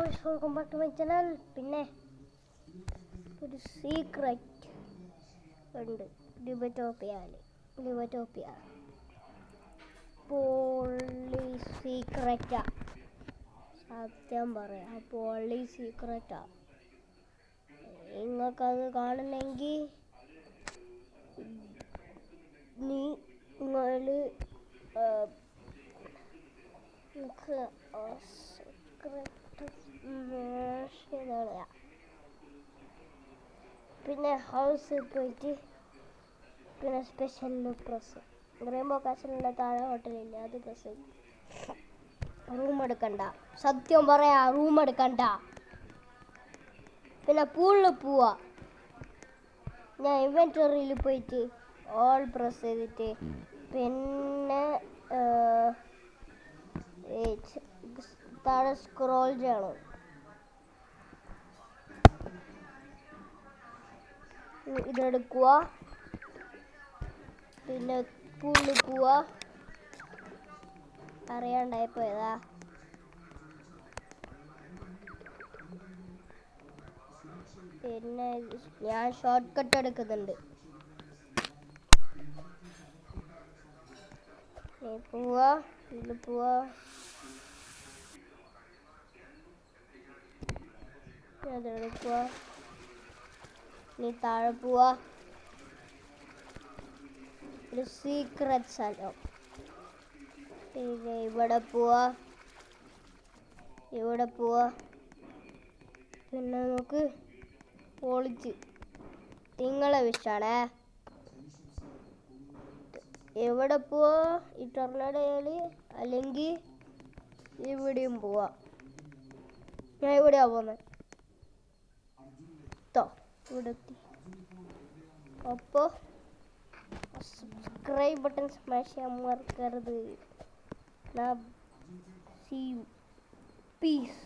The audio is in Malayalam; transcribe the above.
Guys, welcome back to my channel. പിന്നെ ഒരു സീക്രറ്റ് ഉണ്ട് ലിബറ്റോപ്പിയ പൊള്ളി സീക്രറ്റാ. സത്യം പറയാം, പൊള്ളി സീക്രറ്റാ. നിങ്ങൾക്കത് കാണണമെങ്കിൽ നിങ്ങൾ പിന്നെ ഹൗസിൽ പോയിട്ട് പിന്നെ സ്പെഷ്യൽ പ്രസ് റെയിൻബോ കാസിലിൻ്റെ താഴെ ഹോട്ടലില്ല, അത് പ്രസ് റൂം എടുക്കണ്ട. സത്യം പറയാ, റൂം എടുക്കണ്ട. പിന്നെ പൂളിൽ പോവാ. ഞാൻ ഇൻവെൻറ്ററിയിൽ പോയിട്ട് ഓൾ പ്രസ് ചെയ്തിട്ട് പിന്നെ താഴെ സ്ക്രോൾ ചെയ്യണം. ഇതെടുക്കുക, പിന്നെ പൂളിൽ പോവാ. അറിയാണ്ടായിപ്പോയതാ. പിന്നെ ഞാൻ ഷോർട്ട് കട്ട് എടുക്കുന്നുണ്ട്. നീ പോവാ, ഇതിൽ പോവാ. അതെടുക്കുക, നീ താഴെ പോവാ. ഒരു സീക്രട്ട് സ്ഥലം. പിന്നെ ഇവിടെ പോവാ. പിന്നെ നമുക്ക് പൊളിച്ച് നിങ്ങളെ വിഷാണേ. എവിടെ പോവാ? ഈ ടൊർണാഡോയിൽ അല്ലെങ്കിൽ ഇവിടെയും പോവാ. ഞാൻ ഇവിടെയാ പോകുന്നത്. ഇവിടെ എത്തി. അപ്പോൾ സബ്സ്ക്രൈബ് ബട്ടൺ സ്മാഷ് ചെയ്യാൻ മറക്കരുത്. See you. Peace.